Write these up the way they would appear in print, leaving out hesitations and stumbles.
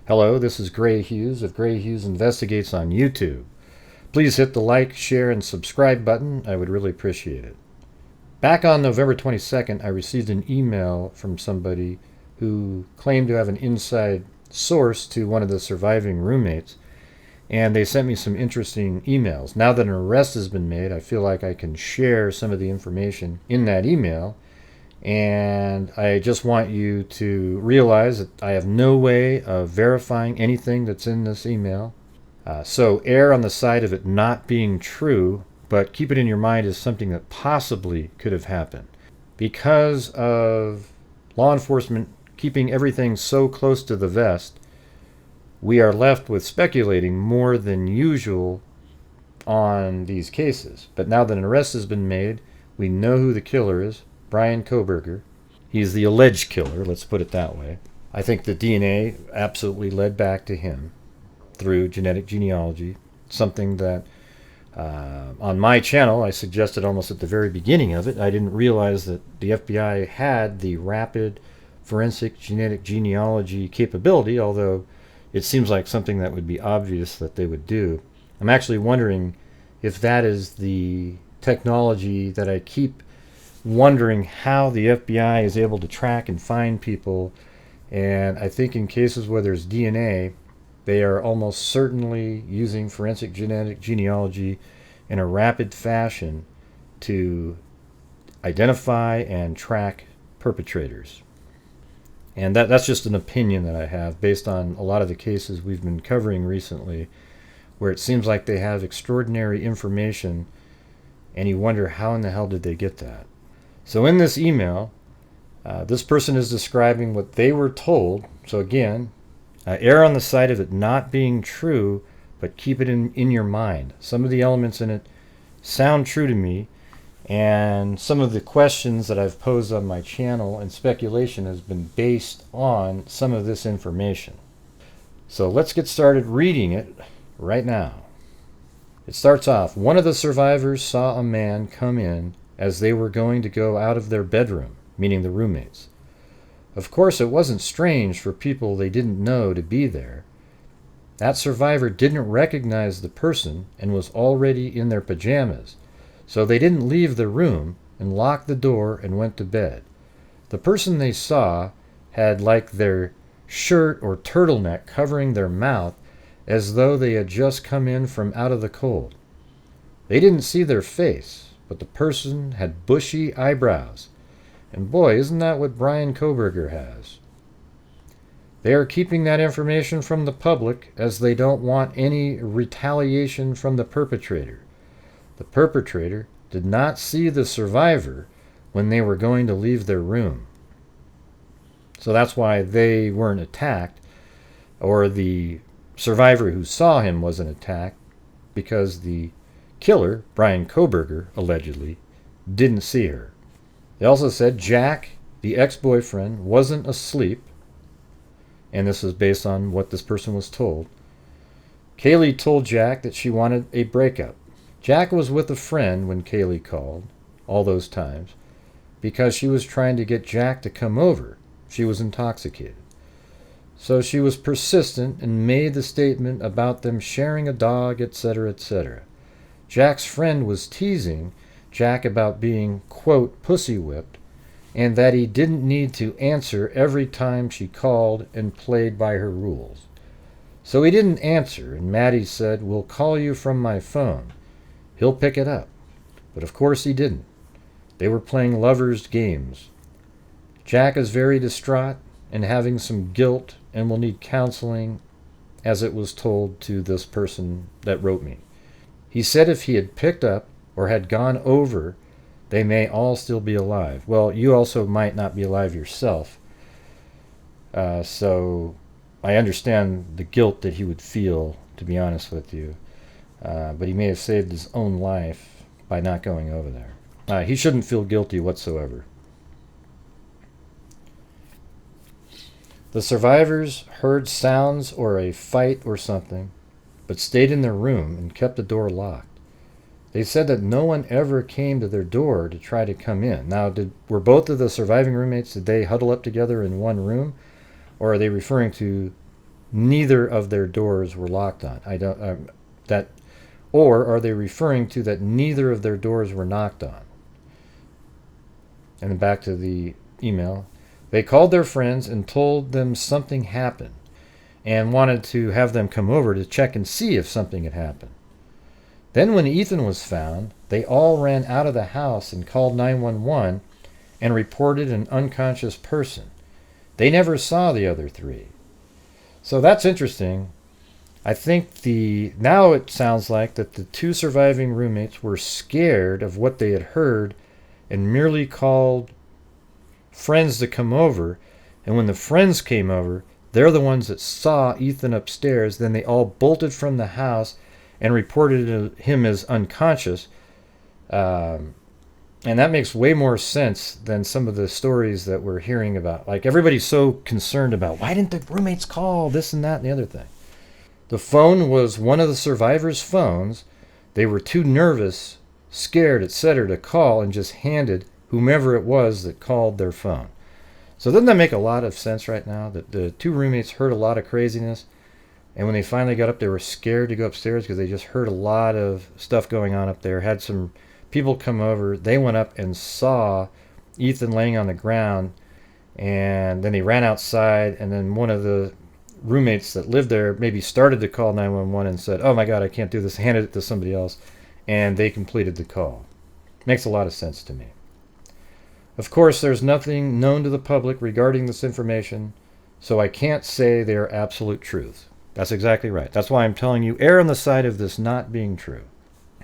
Hello, this is Grant Hughes of Grant Hughes Investigates on YouTube. Please hit the like, share, and subscribe button. I would really appreciate it. Back on November 22nd, I received an email from somebody who claimed to have an inside source to one of the surviving roommates, and they sent me some interesting emails. Now that an arrest has been made, I feel like I can share some of the information in that email. And I just want you to realize that I have no way of verifying anything that's in this email. So err on the side of it not being true, but keep it in your mind as something that possibly could have happened. Because of law enforcement keeping everything so close to the vest, we are left with speculating more than usual on these cases. But now that an arrest has been made, we know who the killer is. Bryan Kohberger. He's the alleged killer, let's put it that way. I think the DNA absolutely led back to him through genetic genealogy, something that on my channel I suggested almost at the very beginning of it. I didn't realize that the FBI had the rapid forensic genetic genealogy capability, although it seems like something that would be obvious that they would do. I'm actually wondering if that is the technology that I keep wondering how the FBI is able to track and find people. And I think in cases where there's DNA, they are almost certainly using forensic genetic genealogy in a rapid fashion to identify and track perpetrators. And that's just an opinion that I have based on a lot of the cases we've been covering recently, where it seems like they have extraordinary information and you wonder how in the hell did they get that. So in this email, this person is describing what they were told. So again, err on the side of it not being true, but keep it in your mind. Some of the elements in it sound true to me, and some of the questions that I've posed on my channel and speculation has been based on some of this information. So let's get started reading it right now. It starts off, one of the survivors saw a man come in as they were going to go out of their bedroom, meaning the roommates. Of course, it wasn't strange for people they didn't know to be there. That survivor didn't recognize the person and was already in their pajamas, so they didn't leave the room and locked the door and went to bed. The person they saw had like their shirt or turtleneck covering their mouth as though they had just come in from out of the cold. They didn't see their face, but the person had bushy eyebrows. And boy, isn't that what Bryan Kohberger has. They are keeping that information from the public as they don't want any retaliation from the perpetrator. The perpetrator did not see the survivor when they were going to leave their room. So that's why they weren't attacked, or the survivor who saw him wasn't attacked, because the killer, Bryan Kohberger, allegedly, didn't see her. They also said Jack, the ex-boyfriend, wasn't asleep, and this is based on what this person was told. Kaylee told Jack that she wanted a breakup. Jack was with a friend when Kaylee called, all those times, because she was trying to get Jack to come over. She was intoxicated. So she was persistent and made the statement about them sharing a dog, etc., etc. Jack's friend was teasing Jack about being, quote, pussy whipped, and that he didn't need to answer every time she called and played by her rules. So he didn't answer, and Maddie said, "We'll call you from my phone. He'll pick it up." But of course he didn't. They were playing lovers' games. Jack is very distraught and having some guilt and will need counseling, as it was told to this person that wrote me. He said if he had picked up or had gone over, they may all still be alive. Well, you also might not be alive yourself. So I understand the guilt that he would feel, to be honest with you. But he may have saved his own life by not going over there. He shouldn't feel guilty whatsoever. The survivors heard sounds or a fight or something, but stayed in their room and kept the door locked. They said that no one ever came to their door to try to come in. Now, were both of the surviving roommates, did they huddle up together in one room? Or are they referring to neither of their doors were locked on. I don't that, or are they referring to that neither of their doors were knocked on? And then back to the email. They called their friends and told them something happened and wanted to have them come over to check and see if something had happened. Then when Ethan was found, they all ran out of the house and called 911 and reported an unconscious person. They never saw the other three. So that's interesting. I think now it sounds like that the two surviving roommates were scared of what they had heard and merely called friends to come over. And when the friends came over, they're the ones that saw Ethan upstairs. Then they all bolted from the house and reported him as unconscious. And that makes way more sense than some of the stories that we're hearing about. Like, everybody's so concerned about, why didn't the roommates call, this and that and the other thing. The phone was one of the survivors' phones. They were too nervous, scared, etc. to call, and just handed whomever it was that called their phone. So doesn't that make a lot of sense right now? That the two roommates heard a lot of craziness, and when they finally got up, they were scared to go upstairs because they just heard a lot of stuff going on up there. Had some people come over. They went up and saw Ethan laying on the ground, and then they ran outside, and then one of the roommates that lived there maybe started to call 911 and said, "Oh my God, I can't do this," handed it to somebody else, and they completed the call. Makes a lot of sense to me. Of course, there's nothing known to the public regarding this information, so I can't say they are absolute truth. That's exactly right. That's why I'm telling you, err on the side of this not being true.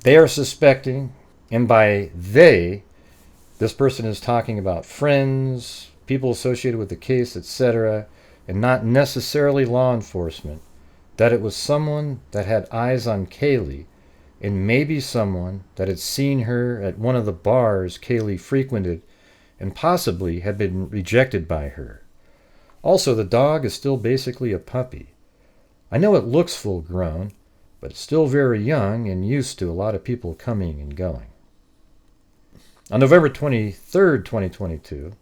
They are suspecting, and by they, this person is talking about friends, people associated with the case, etc., and not necessarily law enforcement, that it was someone that had eyes on Kaylee, and maybe someone that had seen her at one of the bars Kaylee frequented and possibly had been rejected by her. Also, the dog is still basically a puppy. I know it looks full grown, but it's still very young and used to a lot of people coming and going. On November 23rd, 2022,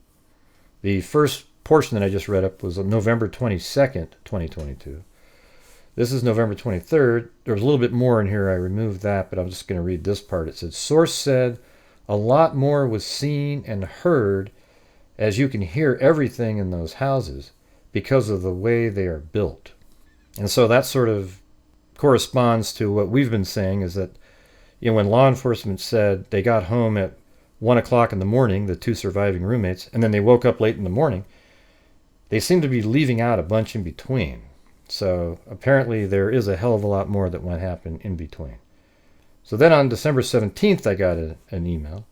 the first portion that I just read up was on November 22nd, 2022. This is November 23rd. There's a little bit more in here. I removed that, but I'm just going to read this part. It said, source said, a lot more was seen and heard, as you can hear everything in those houses because of the way they are built. And so that sort of corresponds to what we've been saying, is that, when law enforcement said they got home at 1 o'clock in the morning, the two surviving roommates, and then they woke up late in the morning, they seem to be leaving out a bunch in between. So apparently there is a hell of a lot more that went happen in between. So then on December 17th, I got an email.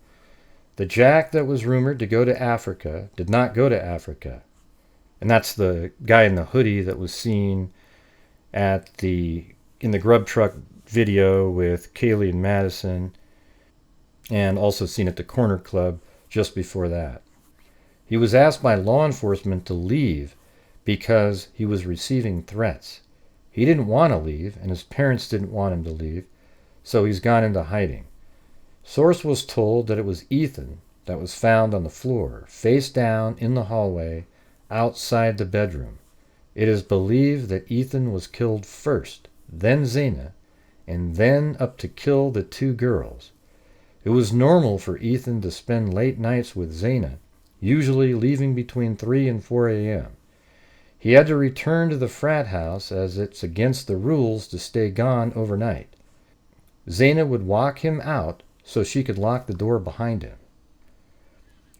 The Jack that was rumored to go to Africa did not go to Africa. And that's the guy in the hoodie that was seen in the grub truck video with Kaylee and Madison, and also seen at the Corner Club just before that. He was asked by law enforcement to leave because he was receiving threats. He didn't want to leave, and his parents didn't want him to leave, so he's gone into hiding. Source was told that it was Ethan that was found on the floor, face down in the hallway, outside the bedroom. It is believed that Ethan was killed first, then Zena, and then up to kill the two girls. It was normal for Ethan to spend late nights with Zena, usually leaving between 3 and 4 a.m. He had to return to the frat house as it's against the rules to stay gone overnight. Zena would walk him out so she could lock the door behind him.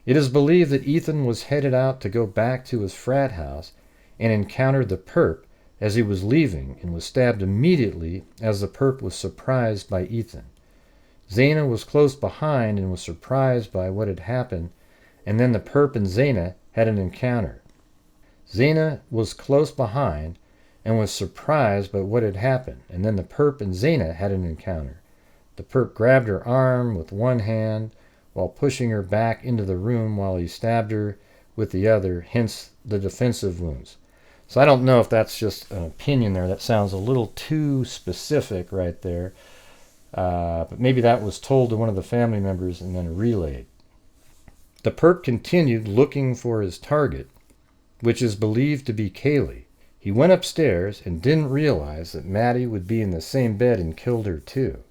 It is believed that Ethan was headed out to go back to his frat house and encountered the perp as he was leaving and was stabbed immediately as the perp was surprised by Ethan. Zena was close behind and was surprised by what had happened, and then the perp and Zena had an encounter. Zena was close behind and was surprised by what had happened, and then the perp and Zena had an encounter. The perp grabbed her arm with one hand while pushing her back into the room while he stabbed her with the other, hence the defensive wounds. So I don't know if that's just an opinion there. That sounds a little too specific right there. But maybe that was told to one of the family members and then relayed. The perp continued looking for his target, which is believed to be Kaylee. He went upstairs and didn't realize that Maddie would be in the same bed and killed her too.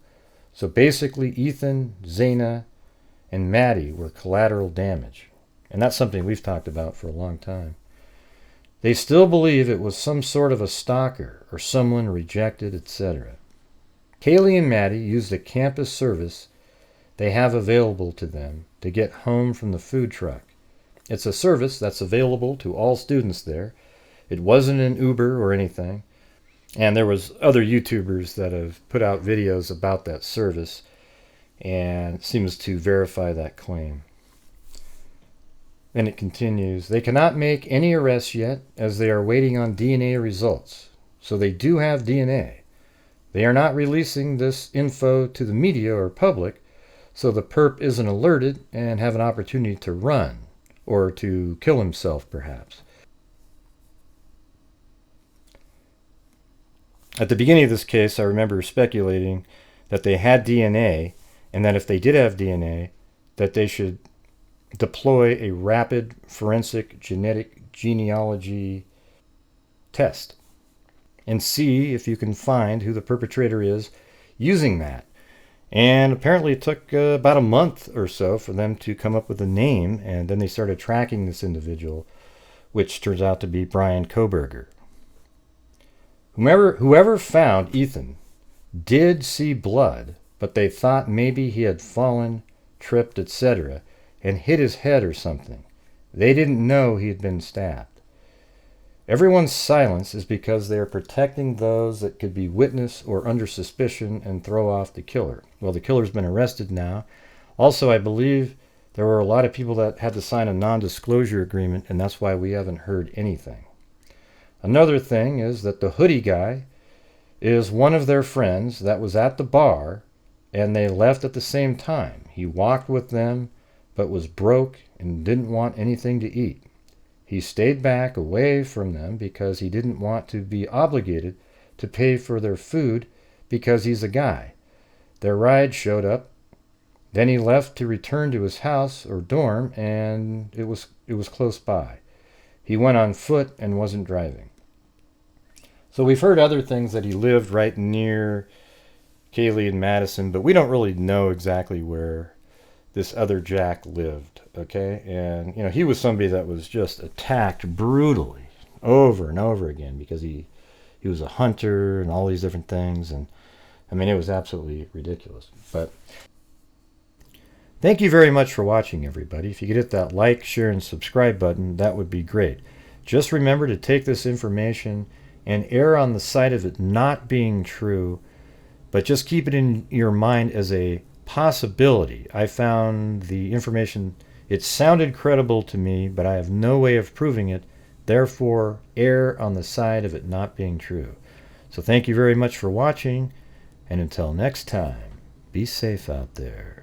So basically Ethan, Zena, and Maddie were collateral damage. And that's something we've talked about for a long time. They still believe it was some sort of a stalker or someone rejected, etc. Kaylee and Maddie used a campus service they have available to them to get home from the food truck. It's a service that's available to all students there. It wasn't an Uber or anything. And there was other YouTubers that have put out videos about that service, and it seems to verify that claim. Then it continues, they cannot make any arrests yet as they are waiting on DNA results. So they do have DNA. They are not releasing this info to the media or public, so the perp isn't alerted and have an opportunity to run or to kill himself perhaps. At the beginning of this case, I remember speculating that they had DNA, and that if they did have DNA, that they should deploy a rapid forensic genetic genealogy test and see if you can find who the perpetrator is using that. And apparently it took about a month or so for them to come up with a name, and then they started tracking this individual, which turns out to be Bryan Kohberger. Whoever found Ethan did see blood, but they thought maybe he had fallen, tripped, etc., and hit his head or something. They didn't know he had been stabbed. Everyone's silence is because they are protecting those that could be witness or under suspicion and throw off the killer. Well, the killer's been arrested now. Also, I believe there were a lot of people that had to sign a non-disclosure agreement, and that's why we haven't heard anything. Another thing is that the hoodie guy is one of their friends that was at the bar, and they left at the same time. He walked with them, but was broke and didn't want anything to eat. He stayed back away from them because he didn't want to be obligated to pay for their food because he's a guy. Their ride showed up. Then he left to return to his house or dorm, and it was close by. He went on foot and wasn't driving. So we've heard other things, that he lived right near Kaylee and Madison, but we don't really know exactly where this other Jack lived, okay? And, you know, he was somebody that was just attacked brutally over and over again because he was a hunter and all these different things. And, I mean, it was absolutely ridiculous. But thank you very much for watching, everybody. If you could hit that like, share, and subscribe button, that would be great. Just remember to take this information and err on the side of it not being true, but just keep it in your mind as a possibility. I found the information, it sounded credible to me, but I have no way of proving it. Therefore, err on the side of it not being true. So thank you very much for watching, and until next time, be safe out there.